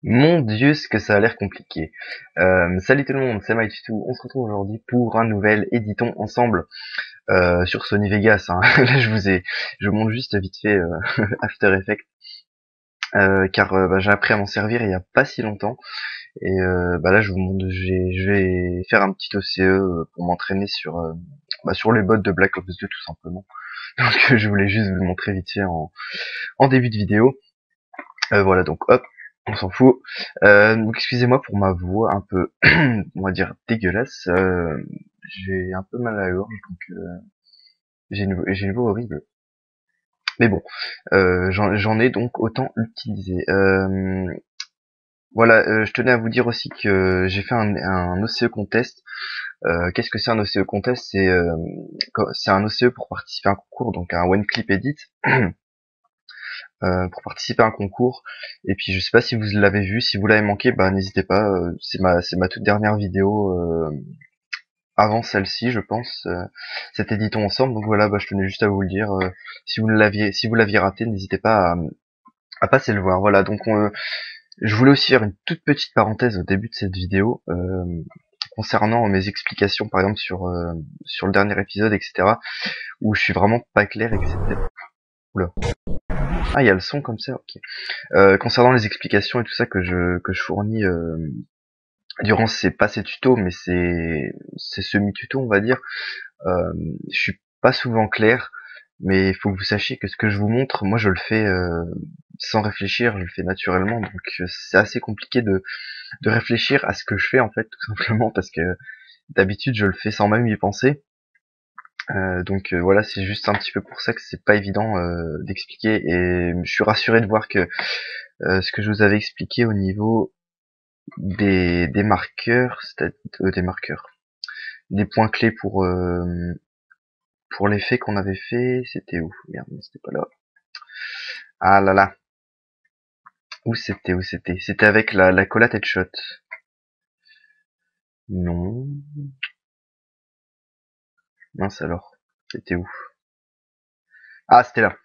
Mon Dieu, ce que ça a l'air compliqué. Salut tout le monde, c'est MyTuto. On se retrouve aujourd'hui pour un nouvel éditon ensemble sur Sony Vegas. Hein. Là, je vous montre juste vite fait After Effects, car j'ai appris à m'en servir il y a pas si longtemps. Et là, je vous montre, je vais faire un petit OCE pour m'entraîner sur les bots de Black Ops 2 tout simplement. Donc, je voulais juste vous le montrer vite fait en début de vidéo. Voilà, donc hop, on s'en fout. Donc excusez-moi pour ma voix un peu, on va dire, dégueulasse. J'ai un peu mal à la gorge, donc j'ai une voix horrible. Mais bon, j'en ai donc autant l'utiliser. Voilà, je tenais à vous dire aussi que j'ai fait un OCE contest. Qu'est-ce que c'est un OCE contest? C'est un OCE pour participer à un concours, donc un one clip edit. Pour participer à un concours. Et puis je sais pas si vous l'avez vu, si vous l'avez manqué, n'hésitez pas. C'est ma toute dernière vidéo avant celle-ci, je pense. Cet éditon ensemble. Donc voilà, je tenais juste à vous le dire. Si vous l'aviez raté, n'hésitez pas à passer le voir. Voilà. Donc je voulais aussi faire une toute petite parenthèse au début de cette vidéo. Concernant mes explications, par exemple sur le dernier épisode, etc., où je suis vraiment pas clair, etc. Oula. Ah, il y a le son comme ça, ok. Concernant les explications et tout ça que je fournis durant pas ces tutos, mais ces semi-tutos, on va dire, je suis pas souvent clair, mais il faut que vous sachiez que ce que je vous montre, moi je le fais sans réfléchir, je le fais naturellement, donc c'est assez compliqué de réfléchir à ce que je fais en fait, tout simplement parce que d'habitude je le fais sans même y penser. Donc voilà, c'est juste un petit peu pour ça que c'est pas évident d'expliquer, et je suis rassuré de voir que ce que je vous avais expliqué au niveau des marqueurs, des points clés pour l'effet qu'on avait fait, c'était où? Merde, c'était pas là. Ah là là, où c'était? C'était avec la collate headshot. Non, mince alors, c'était où? Ah, c'était là.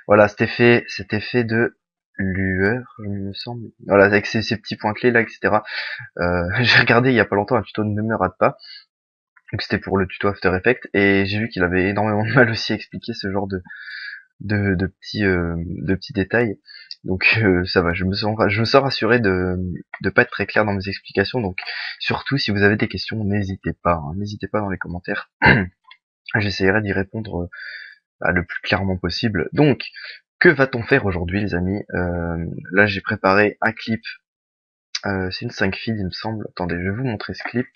Voilà, cet effet de lueur, il me semble. Voilà, avec ces petits points clés là, etc. J'ai regardé il y a pas longtemps un tuto de Ne me rate pas. Donc c'était pour le tuto After Effects, et j'ai vu qu'il avait énormément de mal aussi à expliquer ce genre de petits détails. Donc ça va, je me sens rassuré de pas être très clair dans mes explications. Donc surtout si vous avez des questions, n'hésitez pas, hein, n'hésitez pas dans les commentaires. J'essaierai d'y répondre le plus clairement possible. Donc que va-t-on faire aujourd'hui, les amis? Là j'ai préparé un clip. C'est une 5 feed, il me semble. Attendez, je vais vous montrer ce clip.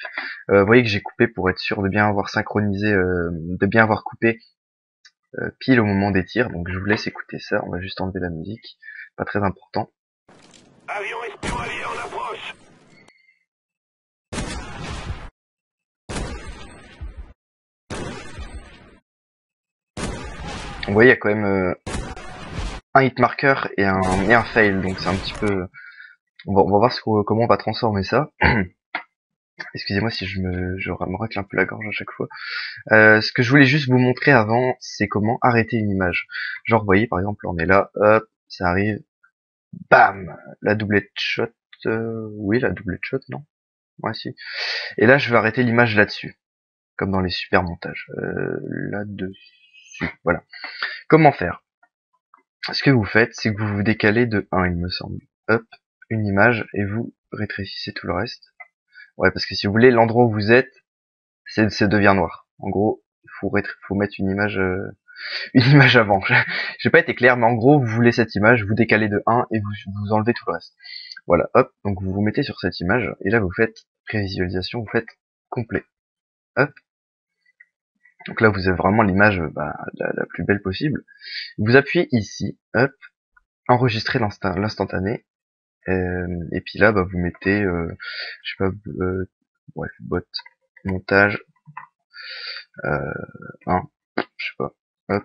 Vous voyez que j'ai coupé pour être sûr de bien avoir synchronisé, de bien avoir coupé pile au moment des tirs. Donc je vous laisse écouter ça. On va juste enlever la musique, pas très important. Avion espion allié en approche. Vous voyez, il y a quand même un hit marker et un fail, donc c'est un petit peu. On va voir comment on va transformer ça. Excusez-moi si je me racle un peu la gorge à chaque fois. Ce que je voulais juste vous montrer avant, c'est comment arrêter une image. Genre, vous voyez, par exemple, on est là, hop, ça arrive, bam, la doublette shot. Oui, la doublette shot, non? Ouais, si. Et là, je vais arrêter l'image là-dessus, comme dans les super montages. Là-dessus, voilà. Comment faire? Ce que vous faites, c'est que vous vous décalez de 1, il me semble. Hop, une image, et vous rétrécissez tout le reste. Ouais, parce que si vous voulez, l'endroit où vous êtes, ça devient noir. En gros, faut mettre une image, une image avant. J'ai pas été clair, mais en gros, vous voulez cette image, vous décalez de 1 et vous enlevez tout le reste. Voilà, hop, donc vous vous mettez sur cette image, et là vous faites prévisualisation, vous faites complet. Hop. Donc là, vous avez vraiment l'image la plus belle possible. Vous appuyez ici, hop, enregistrer l'instantané. Et puis là, vous mettez, je sais pas, bot, montage, je sais pas, hop.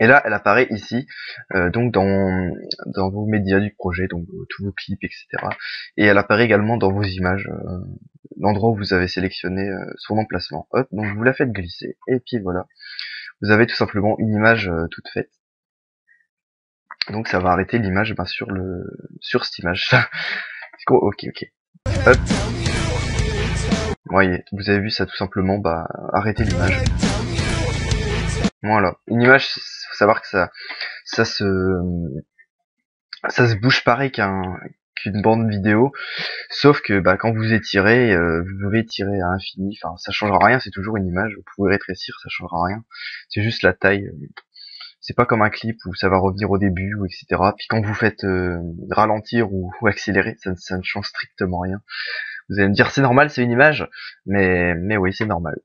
Et là, elle apparaît ici, donc dans vos médias du projet, donc tous vos clips, etc. Et elle apparaît également dans vos images, l'endroit où vous avez sélectionné son emplacement. Hop, donc vous la faites glisser, et puis voilà. Vous avez tout simplement une image toute faite. Donc ça va arrêter l'image sur cette image. Ok. Hop. Voyez, vous avez vu ça tout simplement, arrêter l'image. Voilà. Une image, faut savoir que ça se bouge pareil qu'une bande vidéo, sauf que quand vous étirez, vous pouvez tirer à l'infini, enfin ça changera rien, c'est toujours une image, vous pouvez rétrécir, ça changera rien, c'est juste la taille, c'est pas comme un clip où ça va revenir au début, ou etc. Puis quand vous faites ralentir ou accélérer, ça ne change strictement rien. Vous allez me dire c'est normal, c'est une image, mais oui c'est normal.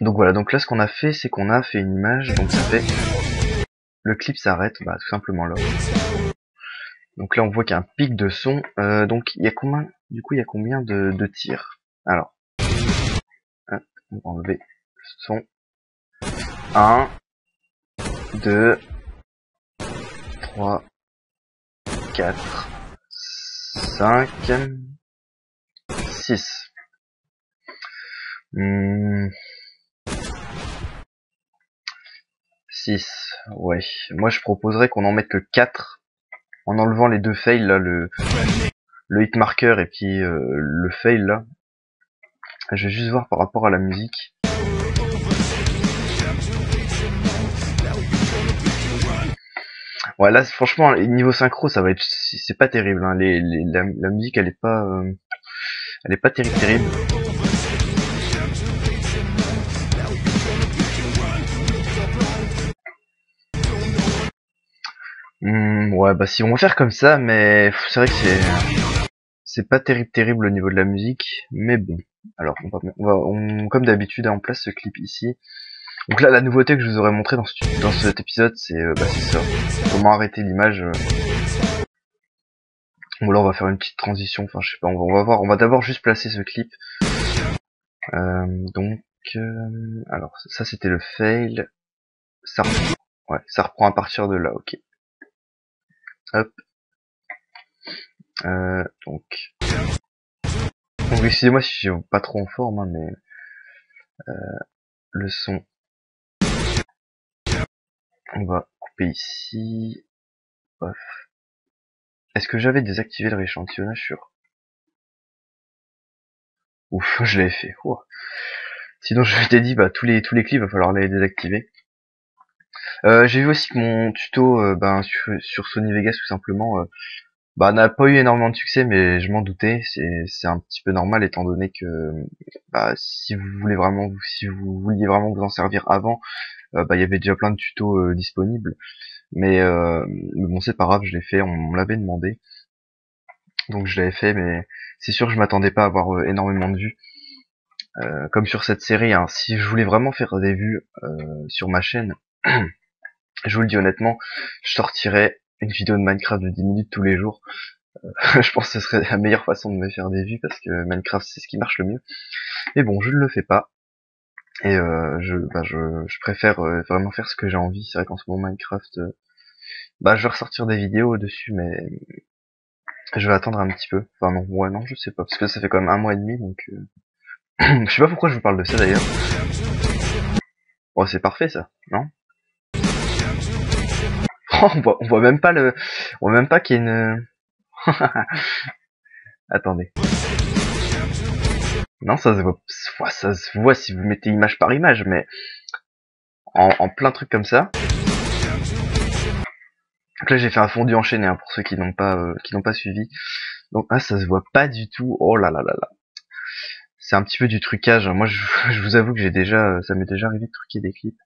Donc voilà, donc là ce qu'on a fait, c'est qu'on a fait une image, donc ça fait, le clip s'arrête, tout simplement là. Donc là on voit qu'il y a un pic de son, donc il y a combien, du coup il y a combien de tirs? Alors, on va enlever le son. 1, 2, 3, 4, 5, 6. 6, ouais. Moi je proposerais qu'on en mette que 4, en enlevant les deux fails là, le hit marker et puis le fail là. Je vais juste voir par rapport à la musique. Ouais, là franchement niveau synchro ça va être, c'est pas terrible, hein. La musique elle est pas terrible. Ouais, si on va faire comme ça, mais c'est vrai que c'est pas terrible au niveau de la musique, mais bon. Alors comme d'habitude, on place ce clip ici. Donc là, la nouveauté que je vous aurais montré dans cet épisode, c'est ça. Comment arrêter l'image. Bon là, on va faire une petite transition. Enfin, je sais pas. On va voir. On va d'abord juste placer ce clip. Donc, alors ça c'était le fail. Ça reprend à partir de là. Ok. Hop. Donc excusez-moi si je suis pas trop en forme, hein, mais le son, on va couper ici. Off. Est-ce que j'avais désactivé le rééchantillonnage sur... Ouf, je l'avais fait. Ouah. Sinon je t'ai dit, tous les clips va falloir les désactiver. J'ai vu aussi que mon tuto sur Sony Vegas tout simplement n'a pas eu énormément de succès, mais je m'en doutais. C'est un petit peu normal étant donné que si vous vouliez vraiment vous en servir avant, il y avait déjà plein de tutos disponibles. Mais bon, c'est pas grave, je l'ai fait, on me l'avait demandé. Donc je l'avais fait, mais c'est sûr que je m'attendais pas à avoir énormément de vues. Comme sur cette série, hein, si je voulais vraiment faire des vues sur ma chaîne, je vous le dis honnêtement, je sortirais une vidéo de Minecraft de 10 minutes tous les jours. Je pense que ce serait la meilleure façon de me faire des vues, parce que Minecraft c'est ce qui marche le mieux. Mais bon, je ne le fais pas. Et je préfère vraiment faire ce que j'ai envie. C'est vrai qu'en ce moment Minecraft, je vais ressortir des vidéos dessus, mais je vais attendre un petit peu. Enfin non, je sais pas, parce que ça fait quand même 1 mois et demi, donc je sais pas pourquoi je vous parle de ça d'ailleurs. Oh, c'est parfait ça, non? Oh, on voit même pas qu'il y a une... Attendez. Non, ça se voit si vous mettez image par image, mais en plein truc comme ça. Donc là j'ai fait un fondu enchaîné, hein, pour ceux qui n'ont pas suivi. Donc là ça se voit pas du tout. Oh là là là là. C'est un petit peu du trucage. Moi je vous avoue que ça m'est déjà arrivé de truquer des clips.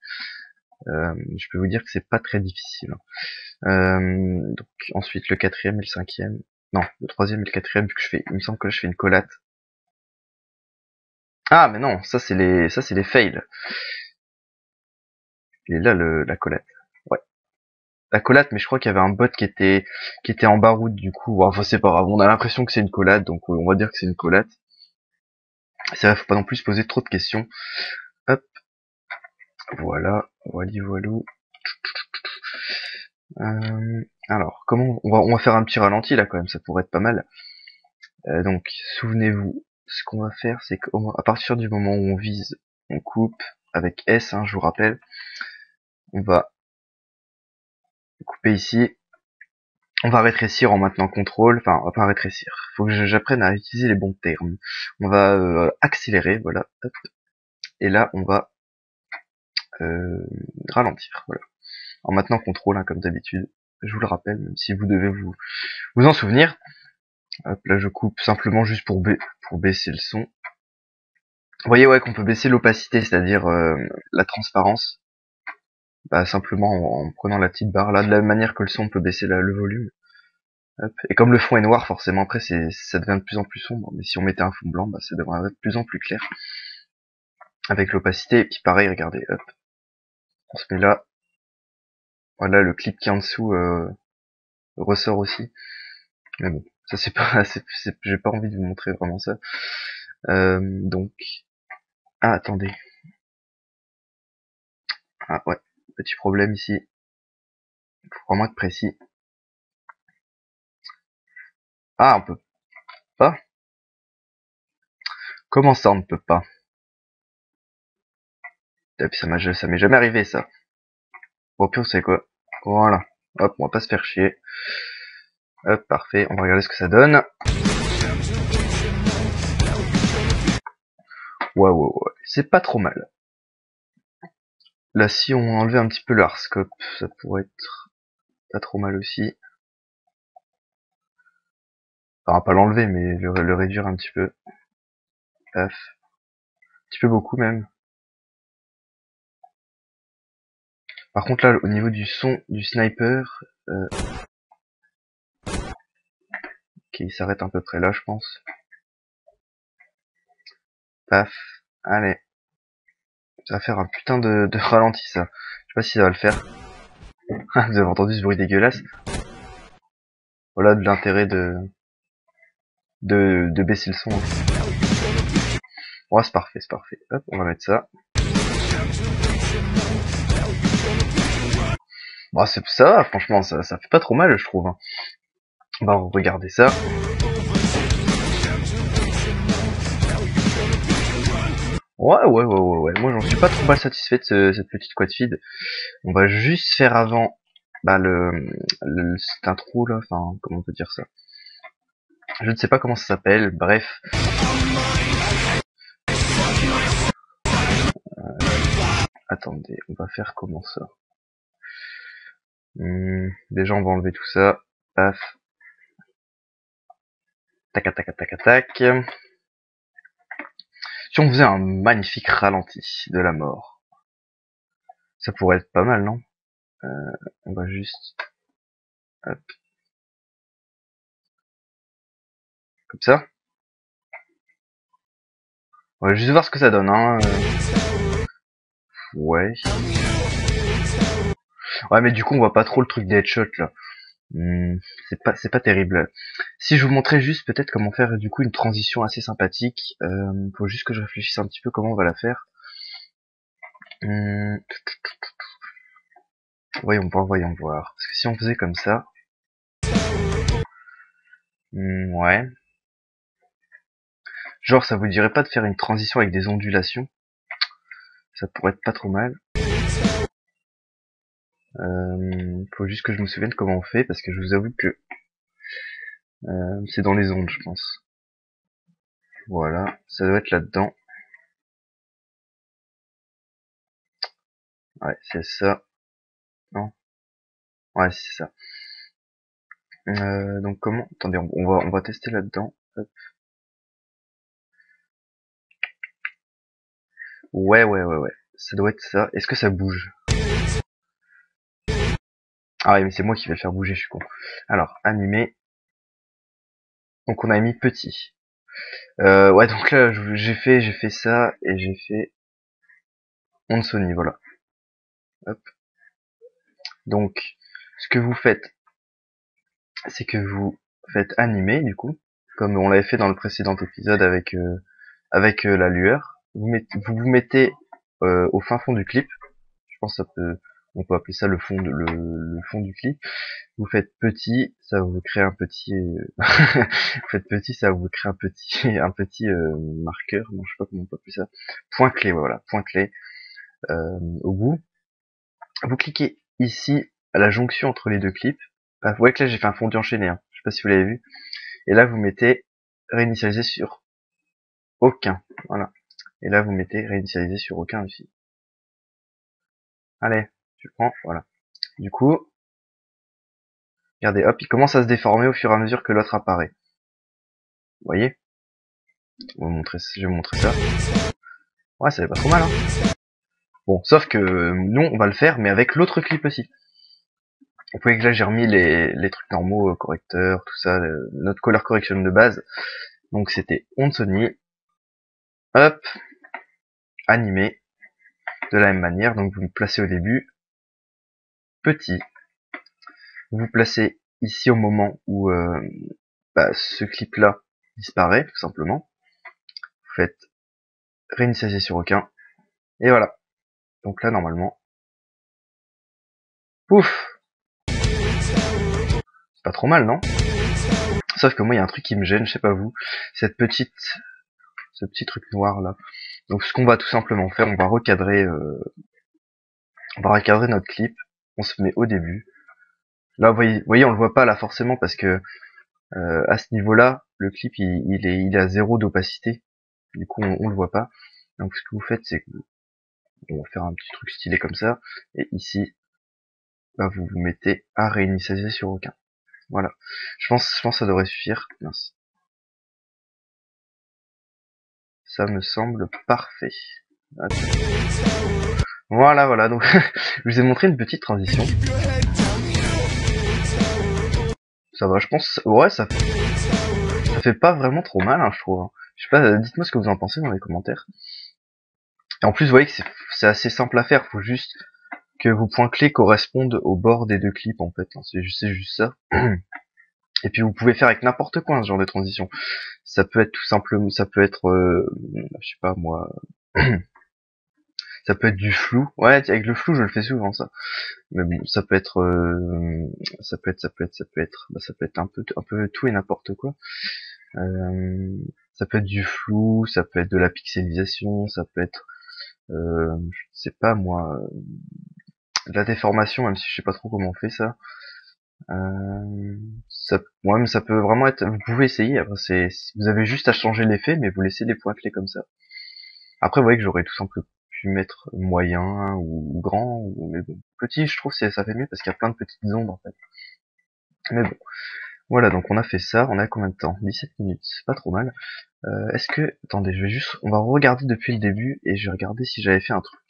Je peux vous dire que c'est pas très difficile. Donc ensuite le quatrième et le cinquième. Non, le troisième et le quatrième, vu que il me semble que là je fais une collate. Ah mais non, ça c'est les fails. Il est là la collate. Ouais. La collate, mais je crois qu'il y avait un bot qui était en baroud du coup. Enfin c'est pas grave, on a l'impression que c'est une collate, donc on va dire que c'est une collate. C'est vrai, faut pas non plus se poser trop de questions. Hop. Voilà, voilou. Alors, comment on va faire un petit ralenti là quand même, ça pourrait être pas mal. Donc, souvenez-vous, ce qu'on va faire, c'est qu'à partir du moment où on vise, on coupe avec S, hein, je vous rappelle. On va couper ici, On va rétrécir en maintenant contrôle, enfin on va pas rétrécir, faut que j'apprenne à utiliser les bons termes. On va accélérer, voilà, hop. Et là on va ralentir, voilà. En maintenant contrôle, hein, comme d'habitude, je vous le rappelle, même si vous devez vous en souvenir. Hop, là je coupe simplement juste pour baisser le son. Vous voyez ouais qu'on peut baisser l'opacité, c'est-à-dire la transparence, bah, simplement en prenant la petite barre là, de la même manière que le son on peut baisser le volume. Hop. Et comme le fond est noir, forcément après ça devient de plus en plus sombre, mais si on mettait un fond blanc, bah, ça devrait être de plus en plus clair. Avec l'opacité, et puis pareil, regardez, hop, on se met là, voilà le clip qui est en dessous ressort aussi. Mais bon, ça c'est pas, j'ai pas envie de vous montrer vraiment ça. Donc, ah attendez, ah ouais, petit problème ici, faut vraiment être précis. Ah on peut pas. Comment ça on ne peut pas? Et puis ça m'est jamais arrivé ça. Bon puis c'est quoi? Voilà, hop, on va pas se faire chier. Hop, parfait, on va regarder ce que ça donne. Ouais, c'est pas trop mal. Là, si on enlevait un petit peu le hardscope, ça pourrait être pas trop mal aussi. Enfin, pas l'enlever, mais le réduire un petit peu. Paf. Un petit peu beaucoup même. Par contre là, au niveau du son du sniper, ok, il s'arrête à peu près là, je pense. Paf. Allez. Ça va faire un putain de ralenti, ça. Je sais pas si ça va le faire. Vous avez entendu ce bruit dégueulasse? Voilà de l'intérêt de baisser le son. Ouais, c'est parfait, c'est parfait. Hop, on va mettre ça. Bon, ça va, franchement, ça fait pas trop mal, je trouve. Hein. On va regarder ça. Ouais. Moi, j'en suis pas trop mal satisfait de cette petite quad feed. On va juste faire avant, bah, c'est un trou, là. Enfin, comment on peut dire ça? Je ne sais pas comment ça s'appelle. Bref. Attendez, on va faire comment ça? Déjà, on va enlever tout ça. Paf. Tac. Si on faisait un magnifique ralenti de la mort, ça pourrait être pas mal, non? On va juste, hop, comme ça. On va juste voir ce que ça donne, hein. Ouais. Ouais, mais du coup, on voit pas trop le truc des headshots, là. C'est pas terrible. Si je vous montrais juste peut-être comment faire du coup une transition assez sympathique, faut juste que je réfléchisse un petit peu comment on va la faire. Voyons voir. Parce que si on faisait comme ça, ouais. Genre, ça vous dirait pas de faire une transition avec des ondulations? Ça pourrait être pas trop mal. Faut juste que je me souvienne comment on fait, parce que je vous avoue que c'est dans les ondes, je pense. Voilà, ça doit être là-dedans. Ouais, c'est ça. Non? Ouais, c'est ça. Donc comment? Attendez, on va tester là-dedans. Hop. Ouais. Ça doit être ça. Est-ce que ça bouge? Ah ouais, mais c'est moi qui vais le faire bouger, je suis con. Alors, animé. Donc on a mis petit. Ouais, donc là, j'ai fait ça, et j'ai fait on Sony, voilà. Hop. Donc, ce que vous faites, c'est que vous faites animer, du coup, comme on l'avait fait dans le précédent épisode avec la lueur. Vous mettez au fin fond du clip. Je pense que on peut appeler ça le fond du clip. Vous faites petit, ça vous crée un petit, vous faites petit, ça vous crée un petit marqueur. Non, je sais pas comment on peut appeler ça. Point clé, voilà, point clé au bout. Vous cliquez ici à la jonction entre les deux clips. Vous voyez que là j'ai fait un fondu enchaîné, hein. Je sais pas si vous l'avez vu. Et là vous mettez réinitialiser sur aucun. Voilà. Et là vous mettez réinitialiser sur aucun aussi. Allez, tu prends, voilà. Du coup, regardez, hop, il commence à se déformer au fur et à mesure que l'autre apparaît. Vous voyez? Je vais vous montrer ça. Ouais, ça fait pas trop mal, hein. Bon, sauf que nous, on va le faire, mais avec l'autre clip aussi. Vous voyez que là, j'ai remis les trucs normaux, correcteurs, tout ça, notre color correction de base. Donc c'était on Sony. Hop, animé de la même manière. Donc vous me placez au début, petit. Vous vous placez ici au moment où ce clip-là disparaît, tout simplement. Vous faites réinitialiser sur aucun. Et voilà. Donc là, normalement, pouf, c'est pas trop mal, non? Sauf que moi, il y a un truc qui me gêne, je sais pas vous, ce petit truc noir là. Donc ce qu'on va tout simplement faire, on va recadrer notre clip. On se met au début. Là, vous voyez, on le voit pas là forcément parce que à ce niveau-là, le clip il est à 0 d'opacité. Du coup, on le voit pas. Donc ce que vous faites, c'est que on va faire un petit truc stylé comme ça. Et ici, là, vous vous mettez à réinitialiser sur aucun. Voilà. Je pense que ça devrait suffire. Mince. Ça me semble parfait. Voilà. Donc, je vous ai montré une petite transition. Ça va, je pense. Ouais, ça fait pas vraiment trop mal, hein, je trouve. Je sais pas, dites-moi ce que vous en pensez dans les commentaires. Et en plus, vous voyez que c'est assez simple à faire. Faut juste que vos points clés correspondent au bord des deux clips, en fait. C'est juste ça. Et puis vous pouvez faire avec n'importe quoi, ce genre de transition. Ça peut être tout simplement, ça peut être, je sais pas moi, ça peut être du flou. Ouais, avec le flou, je le fais souvent ça. Mais bon, ça peut être, ça peut être un peu tout et n'importe quoi. Ça peut être du flou, ça peut être de la pixelisation, ça peut être, je sais pas moi, de la déformation, même si je sais pas trop comment on fait ça. Mais ça peut vraiment être. Vous pouvez essayer. Après, vous avez juste à changer l'effet, mais vous laissez les points clés comme ça. Après, vous voyez que j'aurais tout simplement pu mettre moyen ou grand, mais bon, petit, je trouve ça fait mieux parce qu'il y a plein de petites ombres en fait. Mais bon, voilà. Donc on a fait ça. On a combien de temps? 17 minutes. C'est pas trop mal. Est-ce que attendez, on va regarder depuis le début et je vais regarder si j'avais fait un truc.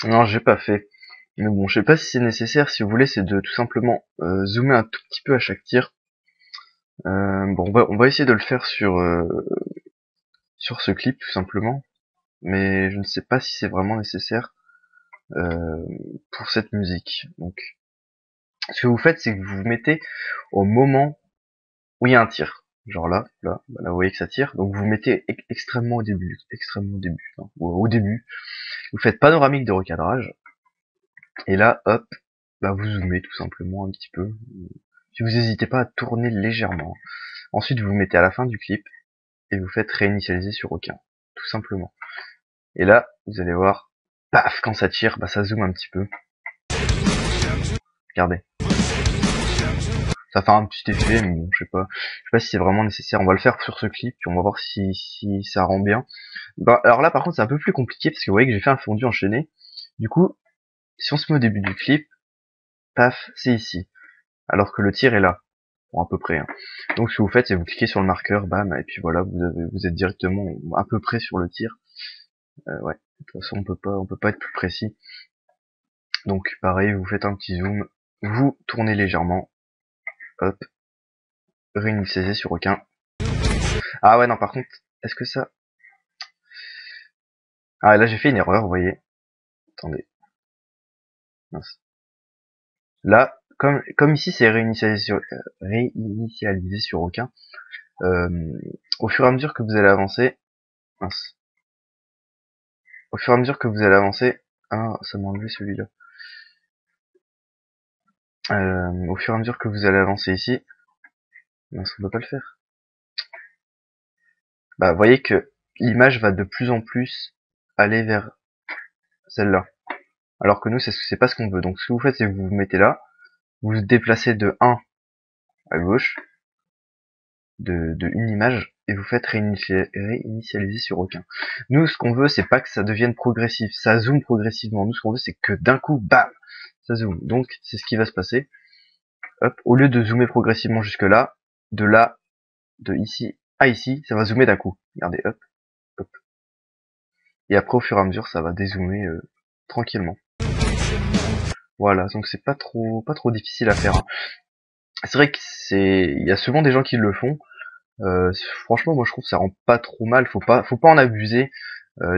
Non, j'ai pas fait. Mais bon, je sais pas si c'est nécessaire. Si vous voulez, c'est de tout simplement zoomer un tout petit peu à chaque tir. Bon, on va essayer de le faire sur ce clip tout simplement. Mais je ne sais pas si c'est vraiment nécessaire pour cette musique. Donc, ce que vous faites, c'est que vous vous mettez au moment où il y a un tir. Genre là, vous voyez que ça tire. Donc vous vous mettez extrêmement au début, hein, au début. Vous faites panoramique de recadrage. Et là, hop, vous zoomez tout simplement un petit peu. Si vous n'hésitez pas à tourner légèrement. Ensuite, vous vous mettez à la fin du clip et vous faites réinitialiser sur aucun, tout simplement. Et là, vous allez voir, paf, quand ça tire, ça zoome un petit peu. Regardez. Ça fait un petit effet, mais bon, je sais pas si c'est vraiment nécessaire. On va le faire sur ce clip, puis on va voir si ça rend bien. Alors là, par contre, c'est un peu plus compliqué, parce que vous voyez que j'ai fait un fondu enchaîné. Du coup, si on se met au début du clip, paf, c'est ici. Alors que le tir est là. Bon, à peu près. Hein. Donc, ce que vous faites, c'est vous cliquez sur le marqueur, bam, et puis voilà, vous êtes directement à peu près sur le tir. Ouais. De toute façon, on peut pas être plus précis. Donc, pareil, vous faites un petit zoom, vous tournez légèrement, hop, réinitialiser sur aucun. Ah ouais, non, par contre, est-ce que ça... Ah, là, j'ai fait une erreur, vous voyez. Attendez. Mince. Là, comme ici c'est réinitialisé sur aucun, au fur et à mesure que vous allez avancer, mince, au fur et à mesure que vous allez avancer, ah, ça m'a enlevé celui-là. Au fur et à mesure que vous allez avancer ici, mince, on peut pas le faire. Bah, vous voyez que l'image va de plus en plus aller vers celle-là. Alors que nous, c'est pas ce qu'on veut. Donc, ce que vous faites, c'est que vous vous mettez là, vous vous déplacez de 1 à gauche, de une image, et vous faites réinitialiser sur aucun. Nous, ce qu'on veut, c'est pas que ça devienne progressif, ça zoome progressivement. Nous, ce qu'on veut, c'est que d'un coup, bam, ça zoome. Donc, c'est ce qui va se passer. Hop, au lieu de zoomer progressivement jusque là, de ici à ici, ça va zoomer d'un coup. Regardez, hop, hop. Et après, au fur et à mesure, ça va dézoomer tranquillement. Voilà, donc c'est pas trop difficile à faire. Hein. C'est vrai que il y a souvent des gens qui le font. Franchement, moi je trouve que ça rend pas trop mal. Faut pas en abuser.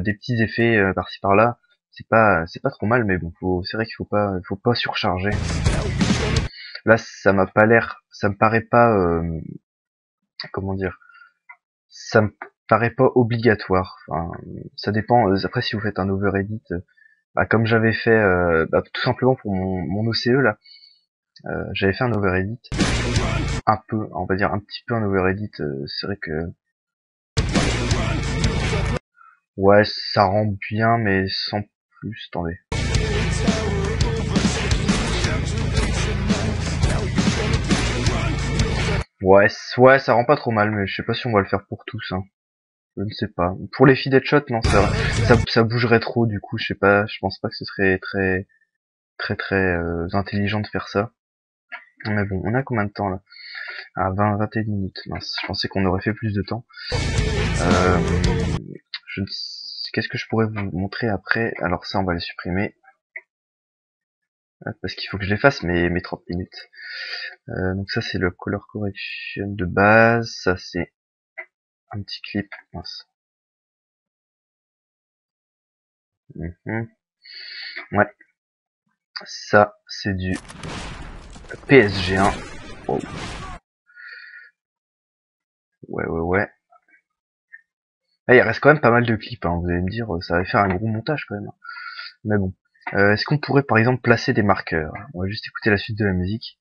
Des petits effets par-ci par-là, c'est pas trop mal, mais bon, c'est vrai qu'il faut pas surcharger. Là, ça me paraît pas, comment dire, ça me paraît pas obligatoire. Enfin, ça dépend. Après, si vous faites un overedit, comme j'avais fait, tout simplement pour mon OCE là. J'avais fait un overedit, un peu, on va dire un petit peu un overedit, c'est vrai que ouais, ça rend bien, mais sans plus. Attendez. Ouais, ça rend pas trop mal, mais je sais pas si on va le faire pour tous. Hein. Je ne sais pas. Pour les filles d'headshot, non, ça bougerait trop. Du coup, je sais pas. Je pense pas que ce serait très intelligent de faire ça. Mais bon, on a combien de temps là? À 21 minutes. Mince, je pensais qu'on aurait fait plus de temps. Qu'est-ce que je pourrais vous montrer après? Alors ça, on va les supprimer. Parce qu'il faut que je les fasse, mes 30 minutes. Donc ça, c'est le color correction de base. Ça, c'est un petit clip. Mince. Ouais. Ça, c'est du PSG1. Wow. Ouais. Là, il reste quand même pas mal de clips, hein. Vous allez me dire, ça va faire un gros montage quand même. Mais bon. Est-ce qu'on pourrait par exemple placer des marqueurs? On va juste écouter la suite de la musique.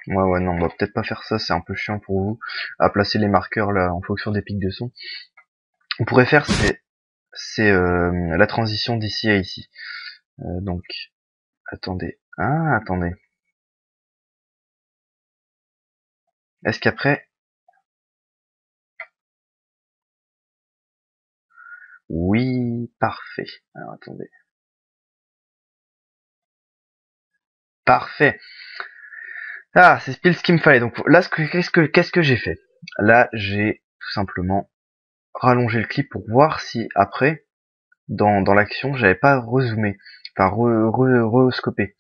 Ouais, non, on va peut-être pas faire ça, c'est un peu chiant pour vous, à placer les marqueurs là en fonction des pics de son. On pourrait faire, c'est la transition d'ici à ici. Donc, attendez. Ah, attendez. Est-ce qu'après... Oui, parfait. Alors, attendez. Parfait. Ah, c'est pile ce qu'il me fallait. Donc là, qu'est-ce que j'ai fait? Là, j'ai tout simplement rallongé le clip pour voir si après, dans l'action, j'avais pas rezoomé, enfin re-scopé.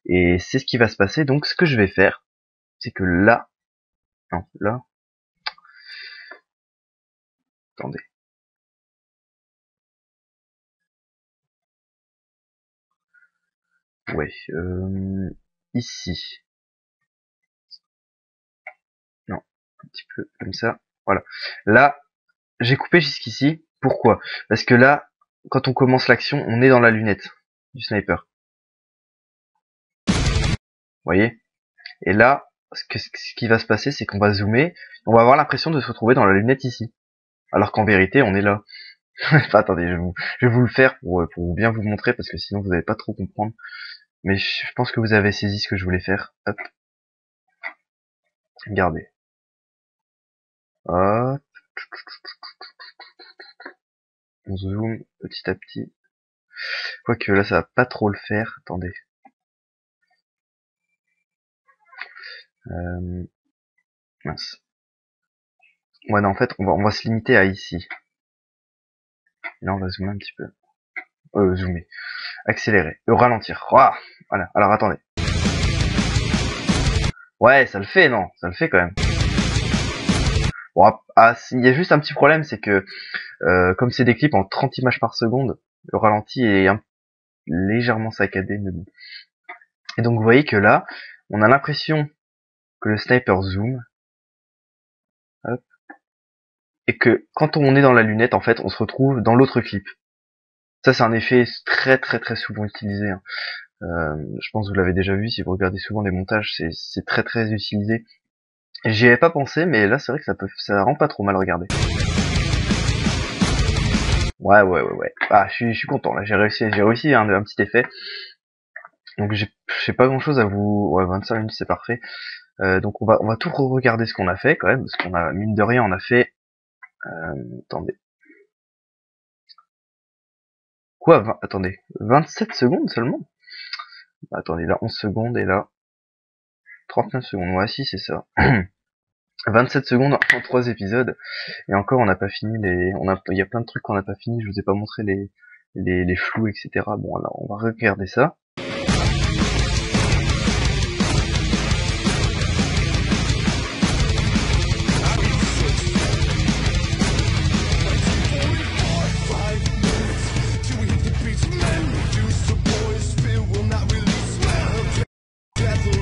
Et c'est ce qui va se passer. Donc, ce que je vais faire, c'est que là, non, là, attendez. Ouais, ici. Non, un petit peu comme ça. Voilà. Là, j'ai coupé jusqu'ici. Pourquoi? Parce que là, quand on commence l'action, on est dans la lunette du sniper. Vous voyez? Et là, ce qui va se passer, c'est qu'on va zoomer, on va avoir l'impression de se retrouver dans la lunette ici. Alors qu'en vérité, on est là. Enfin, attendez, je vais vous le faire pour bien vous montrer, parce que sinon vous n'allez pas trop comprendre. Mais je pense que vous avez saisi ce que je voulais faire. Hop. Regardez. Hop. On zoome petit à petit. Quoique là, ça va pas trop le faire. Attendez. Mince. Ouais, non, en fait, on va se limiter à ici. Là, on va zoomer un petit peu. Zoomer. Accélérer. Ralentir. Voilà. Alors, attendez. Ouais, ça le fait, non? Ça le fait quand même. Bon, il y a juste un petit problème, c'est que comme c'est des clips en 30 images par seconde, le ralenti est légèrement saccadé. Mais bon. Et donc vous voyez que là, on a l'impression que le sniper zoom, hop, et que quand on est dans la lunette, en fait, on se retrouve dans l'autre clip. Ça, c'est un effet très très très souvent utilisé. Hein. Je pense que vous l'avez déjà vu, si vous regardez souvent des montages, c'est très très utilisé. J'y avais pas pensé, mais là, c'est vrai que ça rend pas trop mal regarder. Ouais. Ah, je suis content, là, j'ai réussi un petit effet. Donc j'ai pas grand chose à vous... Ouais, 25 minutes, c'est parfait. Donc on va tout regarder ce qu'on a fait, quand même, parce qu'on a, mine de rien, on a fait... attendez. Quoi, attendez, 27 secondes seulement? Attendez, là, 11 secondes, et là... 39 secondes, ouais, si, c'est ça. 27 secondes en 3 épisodes, et encore on n'a pas fini il y a plein de trucs qu'on n'a pas fini, je vous ai pas montré les flous, etc. Bon, alors on va regarder ça.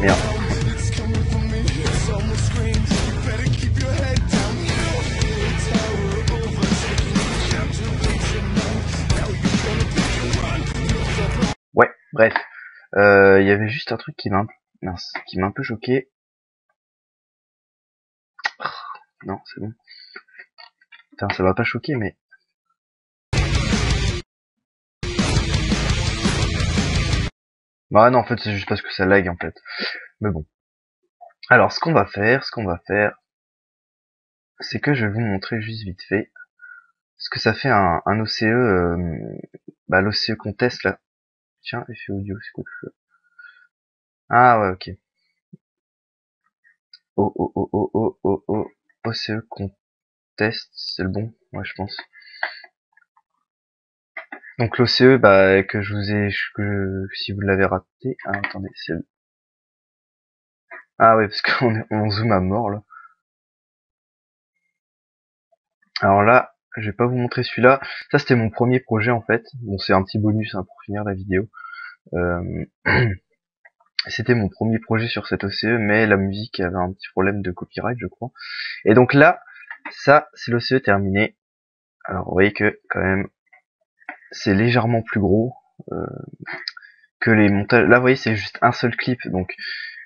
Merde. Ouais, bref. Il y avait juste un truc qui m'a un peu choqué. Non, c'est bon. Putain, ça va pas choquer, mais... Bah non, en fait, c'est juste parce que ça lag, en fait. Mais bon. Alors, ce qu'on va faire, c'est que je vais vous montrer juste vite fait ce que ça fait un OCE, l'OCE qu'on teste, là. Tiens, effet audio, c'est quoi que... Ah ouais, ok. OCE qu'on teste, c'est le bon, ouais, je pense. Donc l'OCE, que je vous ai, si vous l'avez raté, ah, attendez, c'est le... Ah ouais, parce on zoome à mort, là. Alors là, je vais pas vous montrer celui-là. Ça, c'était mon premier projet, en fait. Bon, c'est un petit bonus, hein, pour finir la vidéo. C'était mon premier projet sur cet OCE, mais la musique avait un petit problème de copyright, je crois. Et donc là, ça, c'est l'OCE terminé. Alors, vous voyez que, quand même, c'est légèrement plus gros que les montages. Là, vous voyez, c'est juste un seul clip, donc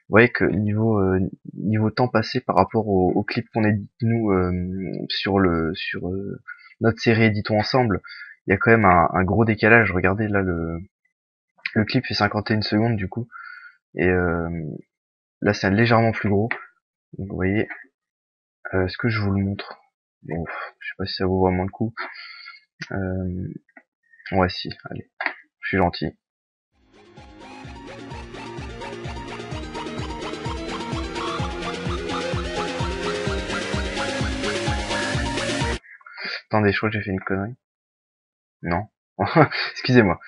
vous voyez que niveau temps passé par rapport au clip qu'on édite nous sur notre série Éditons Ensemble, il y a quand même un gros décalage. Regardez là, le clip fait 51 secondes du coup, et là c'est légèrement plus gros. Donc vous voyez, est-ce que je vous le montre? Bon, je sais pas si ça vaut vraiment le coup. Ouais, si, allez, je suis gentil. Attendez, je crois que j'ai fait une connerie. Non. Excusez-moi.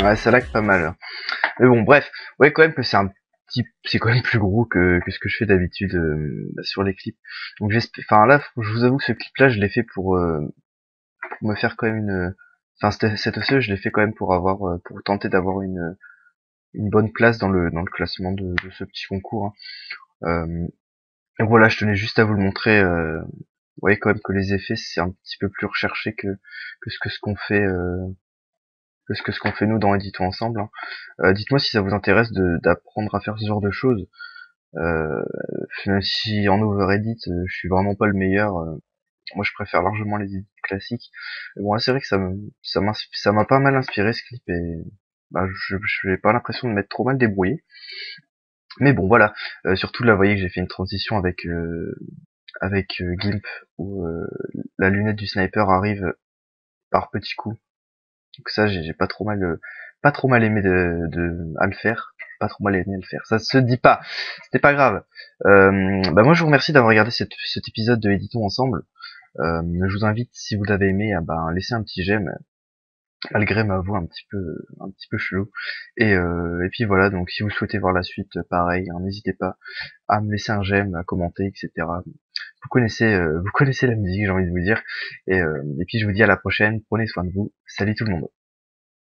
Ouais, ça lag pas mal. Mais bon, bref, ouais, quand même que c'est quand même plus gros que ce que je fais d'habitude sur les clips. Donc enfin là, je vous avoue que ce clip-là, je l'ai fait pour me faire quand même enfin cette OCE, je l'ai fait quand même pour tenter d'avoir une bonne place dans le classement de ce petit concours. Hein. Donc voilà, je tenais juste à vous le montrer. Vous voyez quand même que les effets c'est un petit peu plus recherché que ce qu'on fait. Ce qu'on fait nous dans Éditons Ensemble. Hein. Dites-moi si ça vous intéresse d'apprendre à faire ce genre de choses. Même si en overedit, je suis vraiment pas le meilleur. Moi, je préfère largement les edits classiques. Mais bon, là, c'est vrai que ça m'a pas mal inspiré ce clip et bah, je j'ai pas l'impression de m'être trop mal débrouillé. Mais bon, voilà. Surtout là, vous voyez que j'ai fait une transition avec Gimp où la lunette du sniper arrive par petits coups. Donc ça, j'ai pas trop mal aimé à le faire. Pas trop mal aimé à le faire. Ça se dit pas. C'était pas grave. Bah moi, je vous remercie d'avoir regardé cet épisode de Éditons ensemble. Je vous invite, si vous l'avez aimé, à laisser un petit j'aime, malgré ma voix un petit peu chelou. Et puis voilà. Donc, si vous souhaitez voir la suite, pareil, hein, n'hésitez pas à me laisser un j'aime, à commenter, etc. Vous connaissez la musique, j'ai envie de vous dire. Et puis je vous dis à la prochaine. Prenez soin de vous. Salut tout le monde.